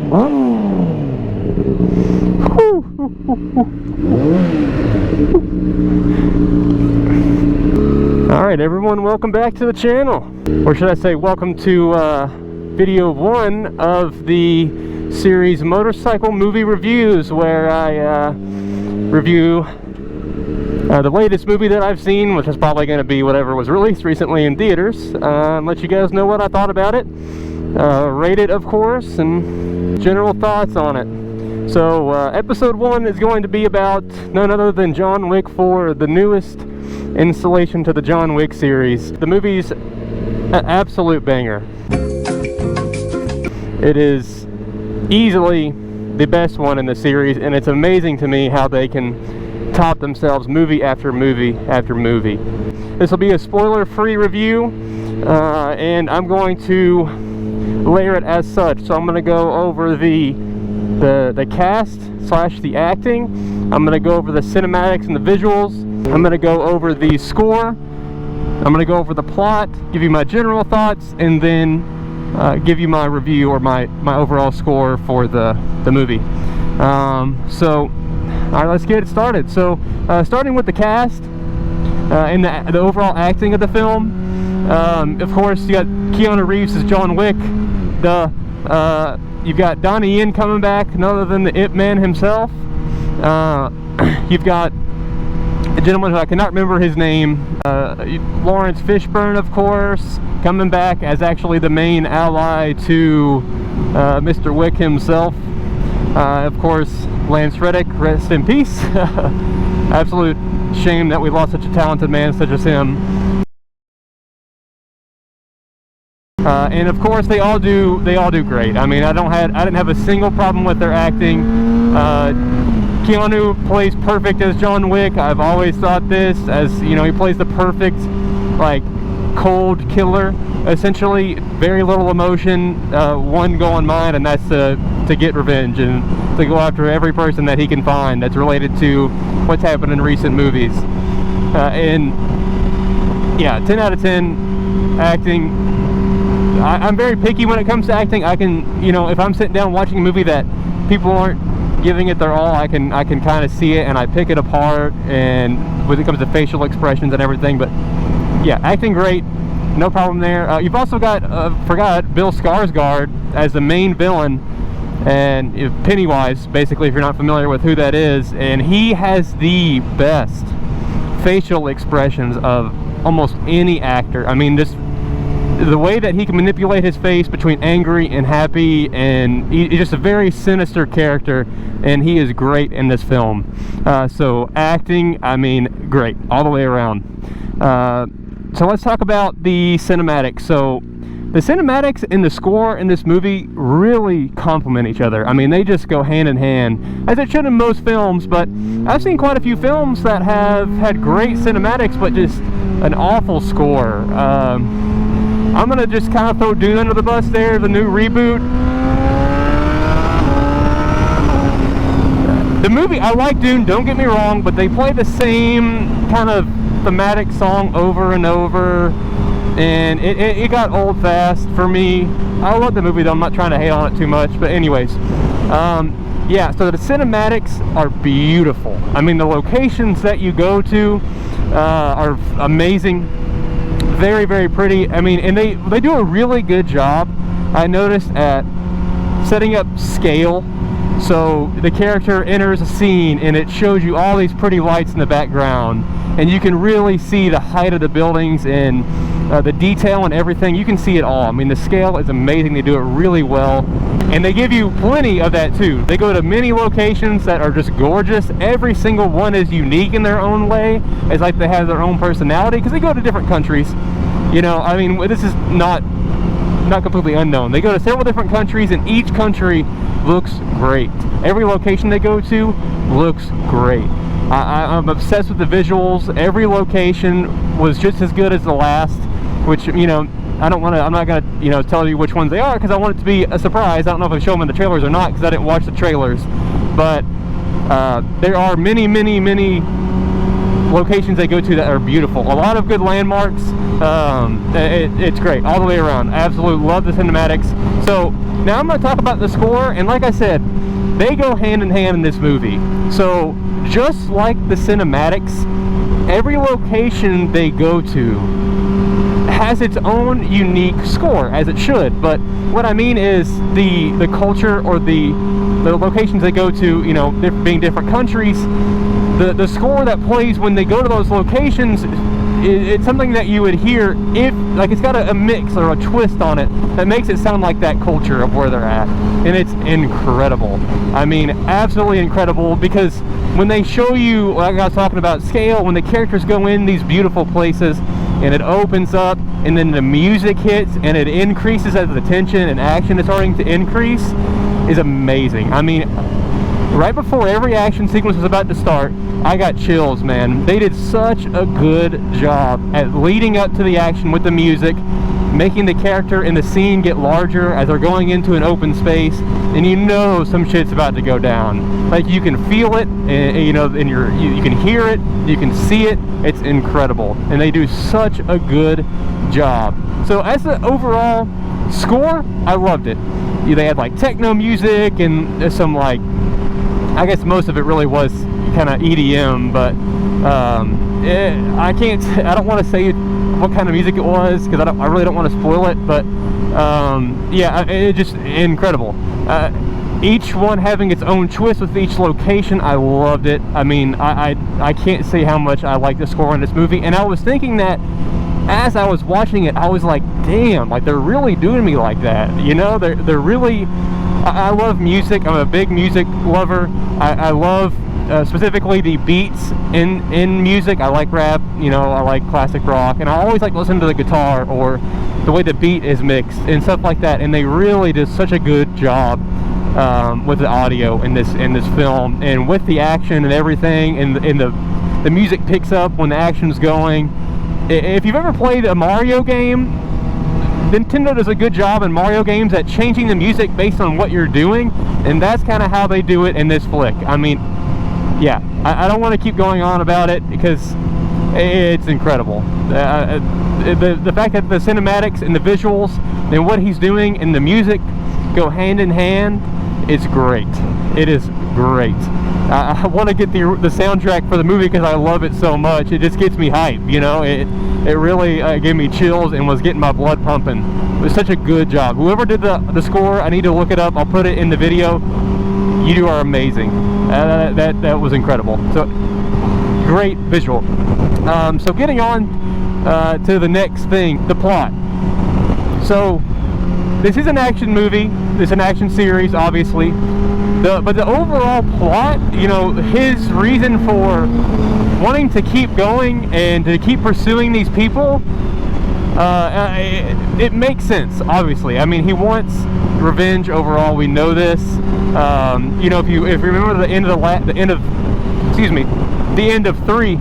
Alright everyone, welcome back to the channel. Or should I say welcome to video 1 of the series Motorcycle Movie Reviews, where I review the latest movie that I've seen, which is probably going to be whatever was released recently in theaters, and let you guys know what I thought about it, rate it of course, and general thoughts on it. So episode 1 is going to be about none other than John Wick 4, the newest installation to the John Wick series. The movie's an absolute banger. It is easily the best one in the series, and it's amazing to me how they can top themselves movie after movie after movie. This will be a spoiler-free review, and I'm going to layer it as such. So I'm going to go over the cast / the acting. I'm going to go over the cinematics and the visuals. I'm going to go over the score. I'm going to go over the plot, give you my general thoughts, and then give you my review or my overall score for the movie. So alright, let's get it started. So starting with the cast and the overall acting of the film. Of course, you got Keanu Reeves as John Wick. You've got Donnie Yen coming back, none other than the Ip Man himself. You've got a gentleman who I cannot remember his name, Lawrence Fishburne, of course, coming back as actually the main ally to Mr. Wick himself. Of course, Lance Reddick, rest in peace. Absolute shame that we lost such a talented man such as him. And of course, they all do great. I mean, I didn't have a single problem with their acting. Keanu plays perfect as John Wick. I've always thought this, as you know, he plays the perfect, like, cold killer. Essentially, very little emotion, one goal in mind, and that's to get revenge and to go after every person that he can find that's related to what's happened in recent movies. And yeah, 10 out of 10 acting. I'm very picky when it comes to acting. I can, you know, if I'm sitting down watching a movie that people aren't giving it their all, I can kind of see it and I pick it apart, and when it comes to facial expressions and everything. But yeah, acting great, no problem there. You've also got forgot Bill Skarsgård as the main villain, and Pennywise, basically, if you're not familiar with who that is, and he has the best facial expressions of almost any actor. I mean, just the way that he can manipulate his face between angry and happy, and he's just a very sinister character, and he is great in this film. So acting, I mean, great all the way around. So let's talk about the cinematics. So the cinematics and the score in this movie really complement each other. I mean, they just go hand in hand, as it should in most films, but I've seen quite a few films that have had great cinematics but just an awful score. I'm going to just kind of throw Dune under the bus there, the new reboot. The movie, I like Dune, don't get me wrong, but they play the same kind of thematic song over and over, and it got old fast for me. I love the movie though, I'm not trying to hate on it too much, but anyways. Yeah, so the cinematics are beautiful. I mean, the locations that you go to are amazing. Very, very pretty. I mean, and they do a really good job, I noticed, at setting up scale. So the character enters a scene and it shows you all these pretty lights in the background, and you can really see the height of the buildings and the detail and everything. You can see it all. I mean, the scale is amazing. They do it really well, and they give you plenty of that too. They go to many locations that are just gorgeous. Every single one is unique in their own way. It's like they have their own personality, because they go to different countries. You know, I mean, this is not completely unknown. They go to several different countries, and each country looks great. Every location they go to looks great. I'm obsessed with the visuals. Every location was just as good as the last, which, you know, I'm not gonna, you know, tell you which ones they are, because I want it to be a surprise. I don't know if I show them in the trailers or not, because I didn't watch the trailers. But there are many locations they go to that are beautiful. A lot of good landmarks. It's great all the way around. I absolutely love the cinematics. So now I'm going to talk about the score, and like I said, they go hand in hand in this movie. So just like the cinematics, every location they go to has its own unique score, as it should. But what I mean is the culture, or the locations they go to, you know, being different countries, the score that plays when they go to those locations, it's something that you would hear if, like, it's got a mix or a twist on it that makes it sound like that culture of where they're at. And it's incredible. I mean, absolutely incredible, because when they show you, like I was talking about scale, when the characters go in these beautiful places and it opens up and then the music hits and it increases as the tension and action is starting to increase, is amazing. I mean, right before every action sequence was about to start, I got chills, man. They did such a good job at leading up to the action with the music, making the character in the scene get larger as they're going into an open space, and you know some shit's about to go down. Like, you can feel it, and you know, and you can hear it, you can see it. It's incredible, and they do such a good job. So as the overall score, I loved it. They had like techno music and some, like, I guess most of it really was kind of EDM, but I don't want to say what kind of music it was, because I really don't want to spoil it, but yeah, it's just incredible. Each one having its own twist with each location. I loved it. I mean, I can't say how much I like the score in this movie, and I was thinking that as I was watching it, I was like, damn, like, they're really doing me like that, you know? They're really, I love music. I'm a big music lover. I love specifically the beats in music. I like rap, you know, I like classic rock, and I always like to listen to the guitar or the way the beat is mixed and stuff like that, and they really did such a good job with the audio in this film, and with the action and everything, and the music picks up when the action's going. If you've ever played a Mario game, Nintendo does a good job in Mario games at changing the music based on what you're doing, and that's kind of how they do it in this flick. I mean, yeah, I don't want to keep going on about it because it's incredible. The fact that the cinematics and the visuals and what he's doing and the music go hand in hand is great. It is great. I want to get the soundtrack for the movie because I love it so much. It just gets me hyped, you know. It really gave me chills and was getting my blood pumping. It was such a good job. Whoever did the score, I need to look it up. I'll put it in the video. You are amazing. That was incredible. So great visual. So getting on to the next thing, the plot. So this is an action movie. It's an action series, obviously. But the overall plot, you know, his reason for wanting to keep going and to keep pursuing these people, it makes sense, obviously. I mean, he wants revenge overall. We know this. You know, if you remember the end of 3,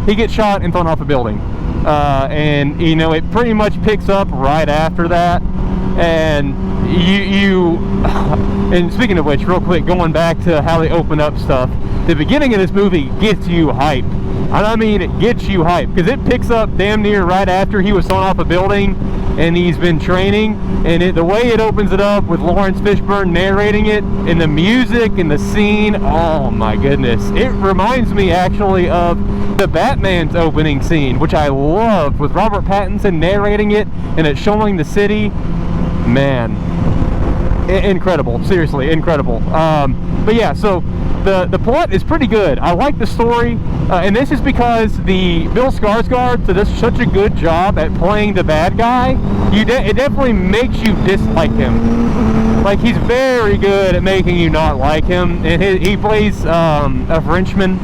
he gets shot and thrown off a building, and you know, it pretty much picks up right after that. And and speaking of which, real quick, going back to how they open up stuff, the beginning of this movie gets you hyped. And I mean, it gets you hyped because it picks up damn near right after he was thrown off a building and he's been training, and the way it opens it up with Lawrence Fishburne narrating it, and the music and the scene, oh my goodness, it reminds me actually of the Batman's opening scene, which I loved, with Robert Pattinson narrating it and it showing the city. Man, incredible, seriously incredible. But yeah, so the plot is pretty good. I like the story, and this is because Bill Skarsgård does such a good job at playing the bad guy. It definitely makes you dislike him. Like, he's very good at making you not like him, and he plays a Frenchman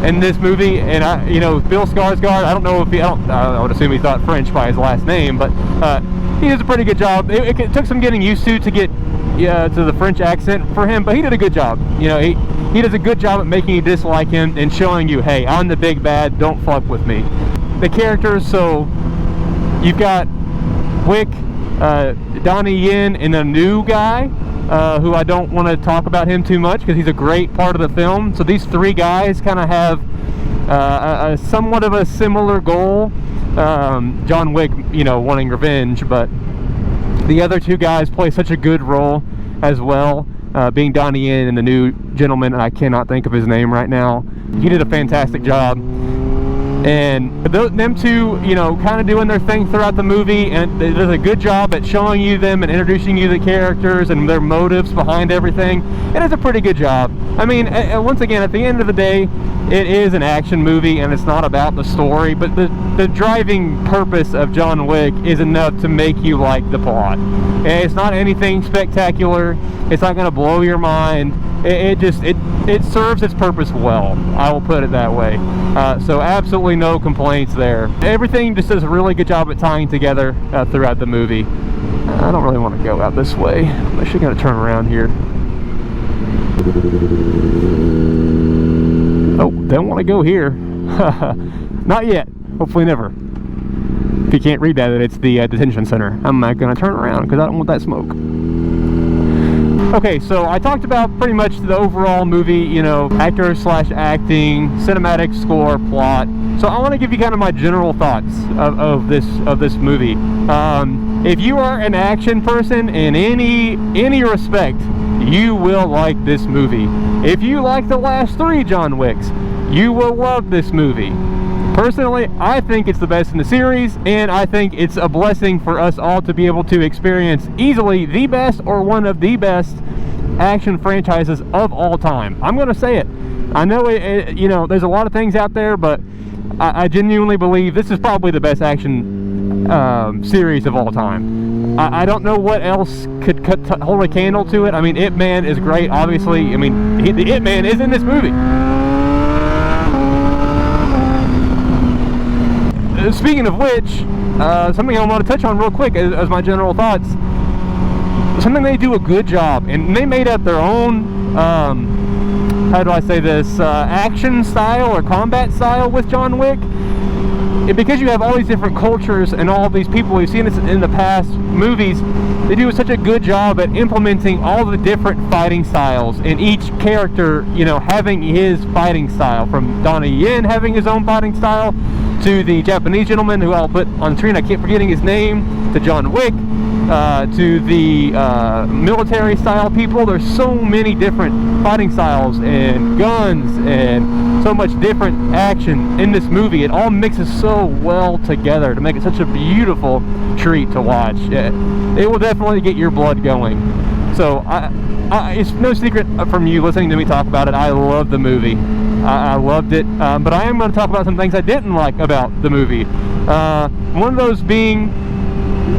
in this movie, and you know, Bill Skarsgård, I don't know if I would assume he thought French by his last name, but he does a pretty good job. It took some getting used to get to the French accent for him, but he did a good job. You know, he does a good job at making you dislike him and showing you, hey, I'm the big bad, don't fuck with me. The characters, so you've got Wick, Donnie Yen, and a new guy who I don't want to talk about him too much because he's a great part of the film. So these 3 guys kind of have somewhat of a similar goal. John Wick, you know, wanting revenge, but the other two guys play such a good role as well. Being Donnie Yen and the new gentleman, I cannot think of his name right now. He did a fantastic job. And them two, you know, kind of doing their thing throughout the movie, and they did a good job at showing you them and introducing you the characters and their motives behind everything. It is a pretty good job. I mean, once again, at the end of the day, it is an action movie and it's not about the story, but the driving purpose of John Wick is enough to make you like the plot. It's not anything spectacular. It's not going to blow your mind. It serves its purpose well. I will put it that way. So absolutely no complaints there. Everything just does a really good job at tying together throughout the movie. I don't really want to go out this way. I'm actually going to turn around here. Oh, don't want to go here. Not yet. Hopefully never. If you can't read that, it's the detention center. I'm not going to turn around because I don't want that smoke. Okay, so I talked about pretty much the overall movie, you know, actors / acting, cinematic score, plot. So I want to give you kind of my general thoughts of this movie. If you are an action person in any respect, you will like this movie. If you like the last 3 John Wicks, you will love this movie. Personally, I think it's the best in the series, and I think it's a blessing for us all to be able to experience easily the best or one of the best action franchises of all time. I'm going to say it. I know you know, there's a lot of things out there, but I genuinely believe this is probably the best action series of all time. I don't know what else could hold a candle to it. I mean, Ip Man is great, obviously. I mean, the Ip Man is in this movie. Speaking of which, something I want to touch on real quick as my general thoughts. Something they do a good job, and they made up their own, how do I say this, action style or combat style with John Wick. And because you have all these different cultures and all these people, we've seen this in the past movies, they do such a good job at implementing all the different fighting styles, and each character, you know, having his fighting style, from Donnie Yen having his own fighting style, to the Japanese gentleman who I'll put on the screen, I keep forgetting his name, to John Wick, to the military style people. There's so many different fighting styles and guns and so much different action in this movie. It all mixes so well together to make it such a beautiful treat to watch. It will definitely get your blood going. So it's no secret from you listening to me talk about it, I love the movie. I loved it, but I am going to talk about some things I didn't like about the movie. One of those being,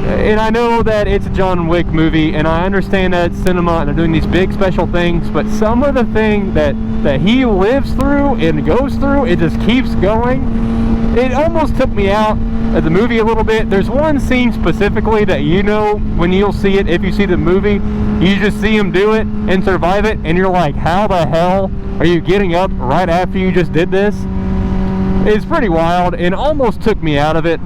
and I know that it's a John Wick movie, and I understand that it's cinema and they're doing these big special things, but some of the thing that he lives through and goes through, it just keeps going. It almost took me out of the movie a little bit. There's one scene specifically that, you know, when you'll see it, if you see the movie, you just see him do it and survive it, and you're like, how the hell are you getting up right after you just did this? It's pretty wild, and almost took me out of it.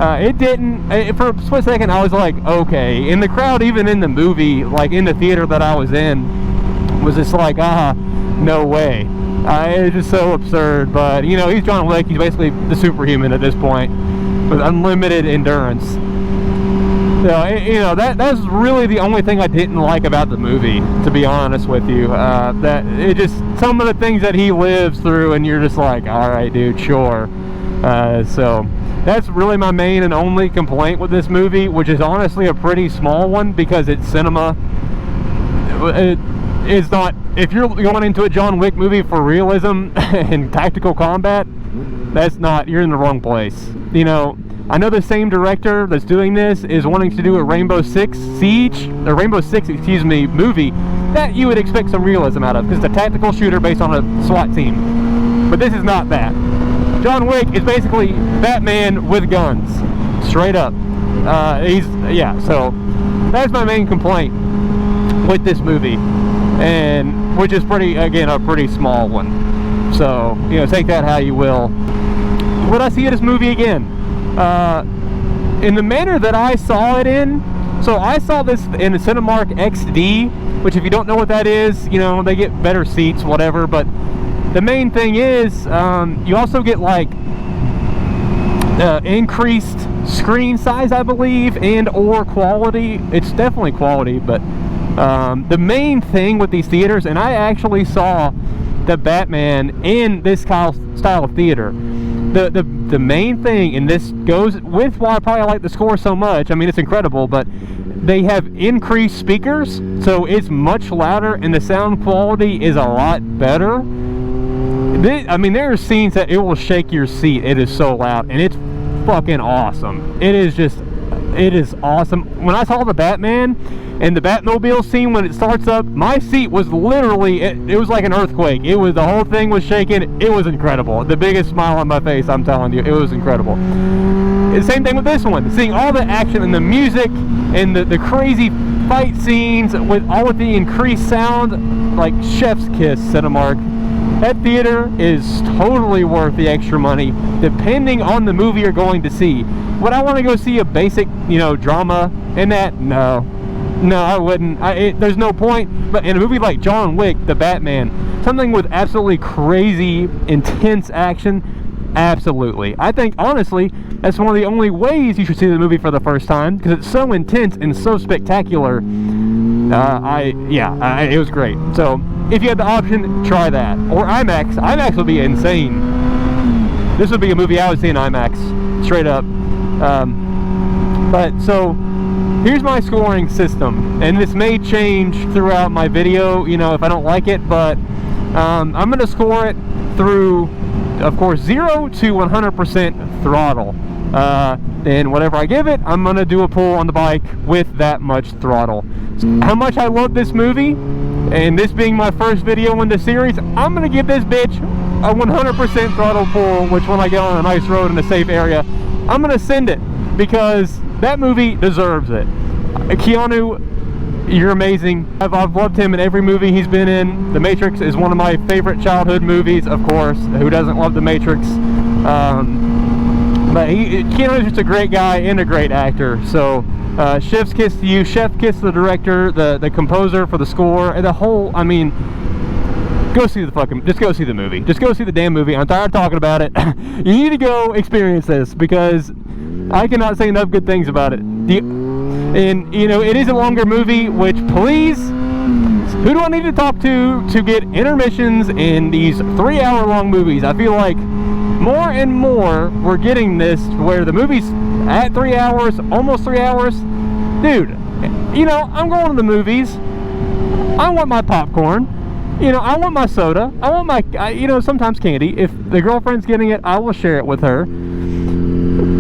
It didn't. For a split second, I was like, okay. And the crowd, even in the movie, like in the theater that I was in, was just like, no way. It's just so absurd. But, you know, he's John Wick. He's basically the superhuman at this point, with unlimited endurance. So, you know, that's really the only thing I didn't like about the movie, to be honest with you. That it just, some of the things that he lives through, and you're just like, all right, dude, sure. So that's really my main and only complaint with this movie, which is honestly a pretty small one, because it's cinema. It's not, if you're going into a John Wick movie for realism and tactical combat, that's not, you're in the wrong place. You know, I know the same director that's doing this is wanting to do a Rainbow Six movie that you would expect some realism out of, because it's a tactical shooter based on a SWAT team. But this is not that. John Wick is basically Batman with guns, straight up. So that's my main complaint with this movie, and which is pretty, again, a pretty small one. So, you know, take that how you will. Would I see this movie again? In the manner that I saw it in, so I saw this in the Cinemark XD, which, if you don't know what that is, you know, they get better seats, whatever, but the main thing is you also get like increased screen size, I believe, and or quality. It's definitely quality, but the main thing with these theaters, and I actually saw the Batman in this style of theater. The main thing, and this goes with why I probably like the score so much. I mean, it's incredible, but they have increased speakers, so it's much louder, and the sound quality is a lot better. I mean, there are scenes that it will shake your seat. It is so loud, and it's fucking awesome. It is awesome. When I saw the Batman and the Batmobile scene, when it starts up, my seat was literally, it was like an earthquake. The whole thing was shaking. It was incredible. The biggest smile on my face, I'm telling you. It was incredible. The same thing with this one. Seeing all the action and the music and the crazy fight scenes with all of the increased sound, like chef's kiss, Cinemark. That theater is totally worth the extra money, depending on the movie you're going to see. Would I want to go see a basic, drama in that? No, I wouldn't. There's no point. But in a movie like John Wick, the Batman, something with absolutely crazy, intense action, absolutely. I think, honestly, that's one of the only ways you should see the movie for the first time, because it's so intense and so spectacular. It was great. So, if you had the option, try that. Or IMAX. IMAX would be insane. This would be a movie I would see in IMAX, straight up. But so here's my scoring system, and this may change throughout my video, if I don't like it, but I'm going to score it through, of course, 0 to 100% throttle. And whatever I give it, I'm going to do a pull on the bike with that much throttle. How much I love this movie, and this being my first video in the series, I'm going to give this bitch a 100% throttle pull, which when I get on a nice road in a safe area, I'm going to send it, because that movie deserves it. Keanu, you're amazing. I've loved him in every movie he's been in. The Matrix is one of my favorite childhood movies, of course. Who doesn't love The Matrix? But Keanu's just a great guy and a great actor. So, chef's kiss to you. Chef kiss to the director, the composer for the score, and the whole, just go see the movie. Just go see the damn movie. I'm tired of talking about it. You need to go experience this, because I cannot say enough good things about it. It is a longer movie, which, please, who do I need to talk to get intermissions in these 3-hour long movies? I feel like more and more we're getting this where the movie's at 3 hours, almost 3 hours. Dude, I'm going to the movies. I want my popcorn. I want my soda. I want my, sometimes candy. If the girlfriend's getting it, I will share it with her.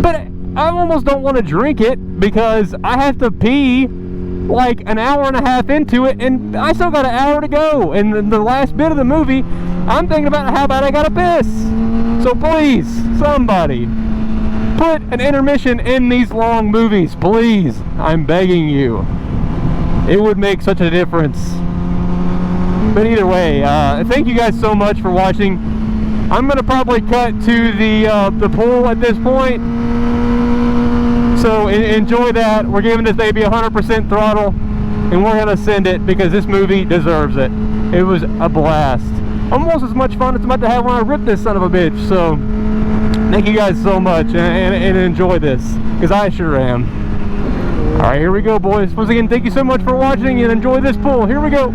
But I almost don't want to drink it, because I have to pee like an hour and a half into it, and I still got an hour to go. And the last bit of the movie, I'm thinking about how bad I gotta piss. So please, somebody, put an intermission in these long movies, please. I'm begging you. It would make such a difference. But either way, thank you guys so much for watching. I'm going to probably cut to the pool at this point. So enjoy that. We're giving this baby 100% throttle, and we're going to send it, because this movie deserves it. It was a blast. Almost as much fun as I'm about to have when I rip this son of a bitch. So thank you guys so much, and enjoy this, because I sure am. Alright, here we go, boys. Once again, thank you so much for watching, and enjoy this pull. Here we go.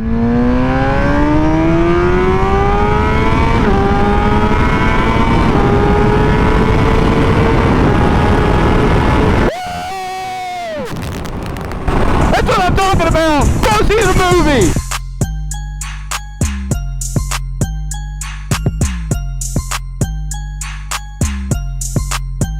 That's what I'm talking about! Go see the movie!